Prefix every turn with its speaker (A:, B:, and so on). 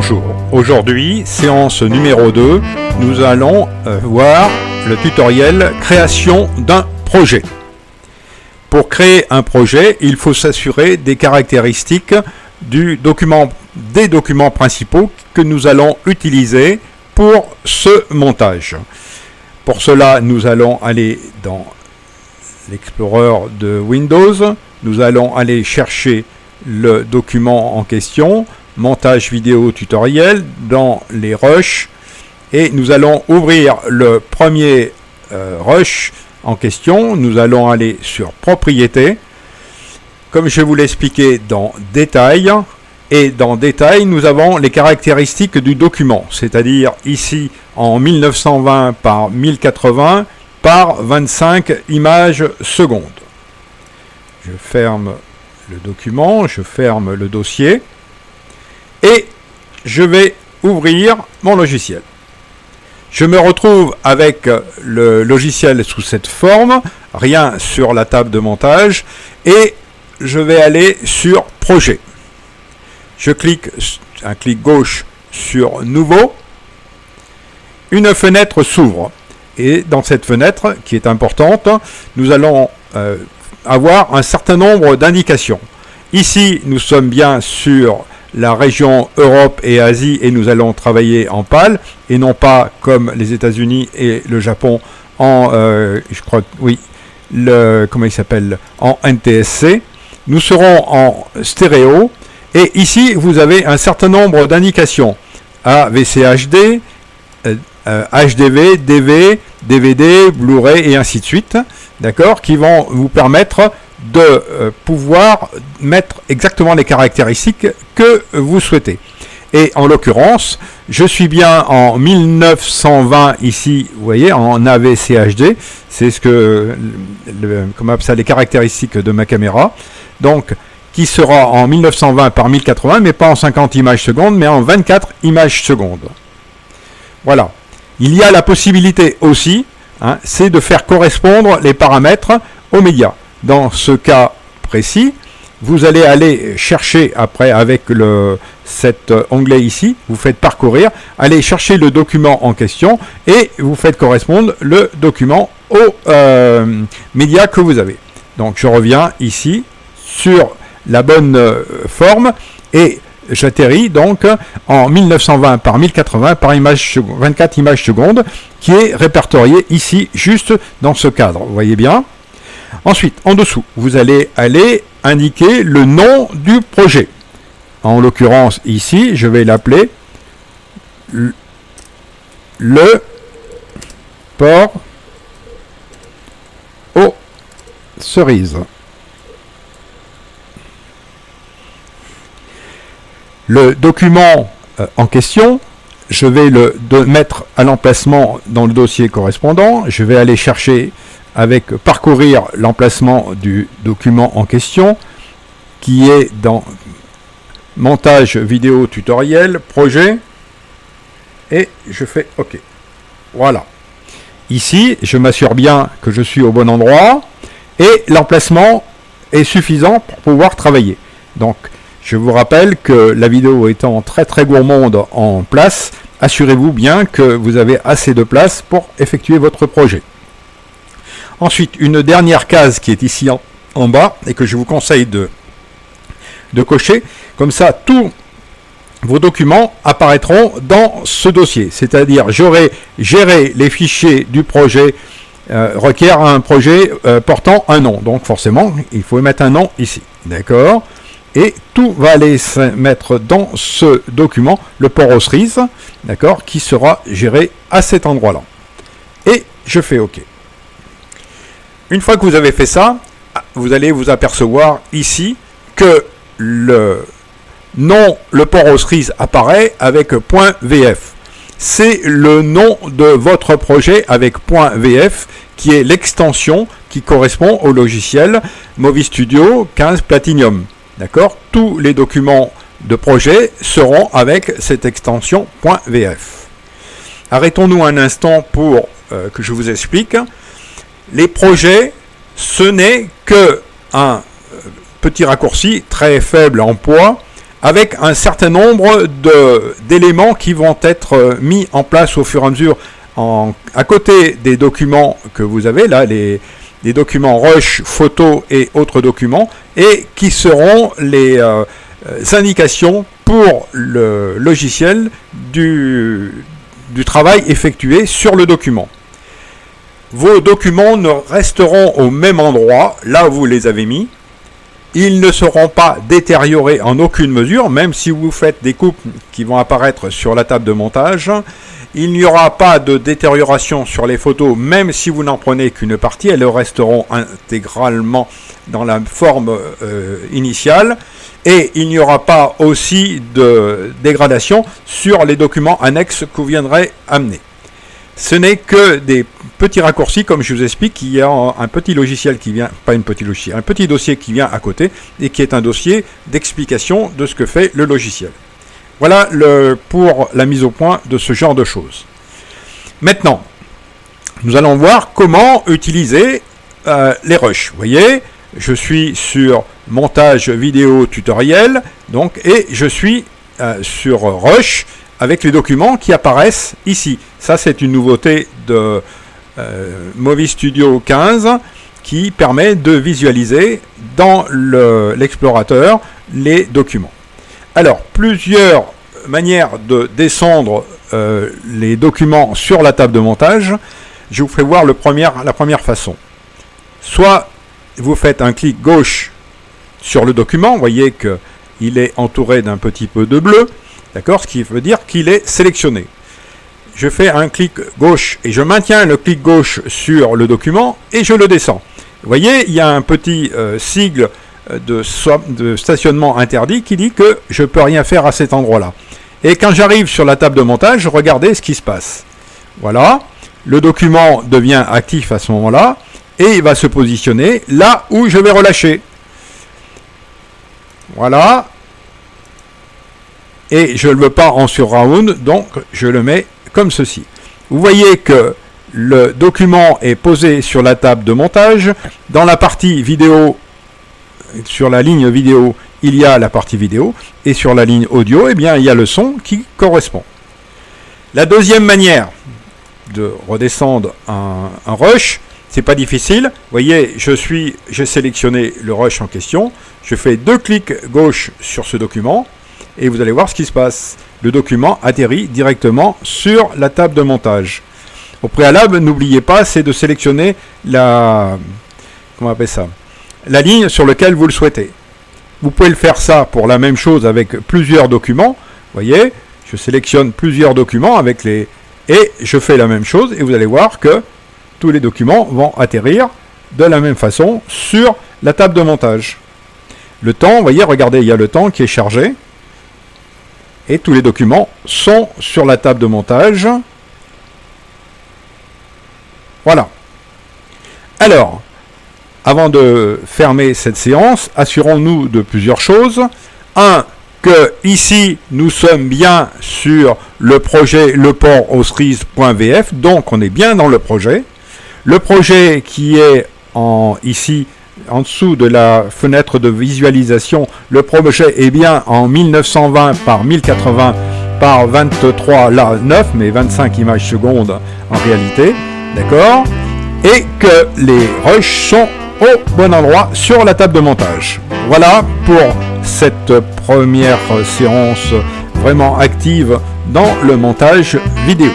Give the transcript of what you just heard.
A: Bonjour, aujourd'hui, séance numéro 2, nous allons voir le tutoriel création d'un projet. Pour créer un projet, il faut s'assurer des caractéristiques des documents principaux que nous allons utiliser pour ce montage. Pour cela, nous allons aller dans l'Explorer de Windows, nous allons aller chercher le document en question, montage vidéo tutoriel, dans les rushs, et nous allons ouvrir le premier rush en question. Nous allons aller sur propriétés, comme je vous l'ai expliqué dans détail, et dans détail nous avons les caractéristiques du document, c'est-à-dire ici en 1920 par 1080 par 25 images secondes. Je ferme le document, je ferme le dossier et je vais ouvrir mon logiciel. Je me retrouve avec le logiciel sous cette forme, rien sur la table de montage, et je vais aller sur projet. Je clique un clic gauche sur nouveau. Une fenêtre s'ouvre et dans cette fenêtre qui est importante, nous allons avoir un certain nombre d'indications. Ici, nous sommes bien sur la région Europe et Asie et nous allons travailler en PAL et non pas comme les États-Unis et le Japon en, je crois, oui, comment il s'appelle, en NTSC. Nous serons en stéréo et ici vous avez un certain nombre d'indications AVCHD, HDV, DV, DVD, Blu-ray et ainsi de suite, d'accord, qui vont vous permettre de pouvoir mettre exactement les caractéristiques que vous souhaitez. Et en l'occurrence, je suis bien en 1920 ici, vous voyez, en AVCHD, c'est ce que, comment ça, les caractéristiques de ma caméra, donc qui sera en 1920 par 1080, mais pas en 50 images secondes, mais en 24 images secondes. Voilà. Il y a la possibilité aussi, hein, c'est de faire correspondre les paramètres aux médias. Dans ce cas précis, vous allez aller chercher après avec cet onglet ici, vous faites parcourir, allez chercher le document en question et vous faites correspondre le document aux médias que vous avez. Donc je reviens ici sur la bonne forme et j'atterris donc en 1920 par 1080 par 24 images secondes qui est répertorié ici juste dans ce cadre, vous voyez bien. Ensuite, en dessous, vous allez aller indiquer le nom du projet. En l'occurrence, ici, je vais l'appeler le port aux cerises. Le document en question, je vais le mettre à l'emplacement dans le dossier correspondant. Je vais aller chercher avec parcourir l'emplacement du document en question qui est dans montage vidéo tutoriel, projet, et je fais OK. Voilà. Ici, je m'assure bien que je suis au bon endroit et l'emplacement est suffisant pour pouvoir travailler. Donc, je vous rappelle que la vidéo étant très gourmande en place, assurez-vous bien que vous avez assez de place pour effectuer votre projet. Ensuite, une dernière case qui est ici en bas et que je vous conseille de cocher. Comme ça, tous vos documents apparaîtront dans ce dossier. C'est-à-dire, j'aurai géré les fichiers du projet requiert un projet portant un nom. Donc, forcément, il faut mettre un nom ici. D'accord ? Et tout va aller se mettre dans ce document, le port aux cerises, d'accord, qui sera géré à cet endroit-là. Et je fais OK. Une fois que vous avez fait ça, vous allez vous apercevoir ici que le nom, le port aux cerises apparaît avec .vf. C'est le nom de votre projet avec .vf qui est l'extension qui correspond au logiciel Movie Studio 15 Platinum. D'accord ? Tous les documents de projet seront avec cette extension .vf. Arrêtons-nous un instant pour que je vous explique. Les projets, ce n'est que un petit raccourci très faible en poids avec un certain nombre d'éléments qui vont être mis en place au fur et à mesure à côté des documents que vous avez là, les documents Rush, photos et autres documents, et qui seront les indications pour le logiciel du travail effectué sur le document. Vos documents ne resteront au même endroit, là où vous les avez mis. Ils ne seront pas détériorés en aucune mesure, même si vous faites des coupes qui vont apparaître sur la table de montage. Il n'y aura pas de détérioration sur les photos, même si vous n'en prenez qu'une partie, elles resteront intégralement dans la forme initiale. Et il n'y aura pas aussi de dégradation sur les documents annexes que vous viendrez amener. Ce n'est que des petits raccourcis, comme je vous explique, il y a un petit logiciel qui vient, pas un petit logiciel, un petit dossier qui vient à côté et qui est un dossier d'explication de ce que fait le logiciel. Voilà pour la mise au point de ce genre de choses. Maintenant, nous allons voir comment utiliser les rushs. Vous voyez, je suis sur montage vidéo tutoriel, donc, et je suis sur Rush avec les documents qui apparaissent ici. Ça, c'est une nouveauté de Movie Studio 15 qui permet de visualiser dans l'explorateur les documents. Alors, plusieurs manières de descendre les documents sur la table de montage. Je vous fais voir la première façon. Soit vous faites un clic gauche sur le document, vous voyez qu'il est entouré d'un petit peu de bleu, d'accord, ce qui veut dire qu'il est sélectionné. Je fais un clic gauche et je maintiens le clic gauche sur le document et je le descends. Vous voyez, il y a un petit sigle de stationnement interdit qui dit que je ne peux rien faire à cet endroit-là. Et quand j'arrive sur la table de montage, regardez ce qui se passe. Voilà, le document devient actif à ce moment-là et il va se positionner là où je vais relâcher. Voilà. Et je ne le veux pas en surround, donc je le mets comme ceci. Vous voyez que le document est posé sur la table de montage. Dans la partie vidéo, sur la ligne vidéo, il y a la partie vidéo. Et sur la ligne audio, eh bien, il y a le son qui correspond. La deuxième manière de redescendre un rush, c'est pas difficile. Vous voyez, j'ai sélectionné le rush en question. Je fais 2 clics gauche sur ce document. Et vous allez voir ce qui se passe. Le document atterrit directement sur la table de montage. Au préalable, n'oubliez pas, c'est de sélectionner la ligne sur laquelle vous le souhaitez. Vous pouvez le faire ça pour la même chose avec plusieurs documents. Vous voyez, je sélectionne plusieurs documents et je fais la même chose et vous allez voir que tous les documents vont atterrir de la même façon sur la table de montage. Le temps, vous voyez, regardez, il y a le temps qui est chargé. Et tous les documents sont sur la table de montage. Voilà. Alors, avant de fermer cette séance, assurons-nous de plusieurs choses. 1, que ici, nous sommes bien sur le projet leportaucerise.vf, donc on est bien dans le projet. Le projet qui est ici, en dessous de la fenêtre de visualisation, le projet est bien en 1920 par 1080 par 23, là 9, mais 25 images secondes en réalité, d'accord, et que les rushs sont au bon endroit sur la table de montage. Voilà pour cette première séance vraiment active dans le montage vidéo.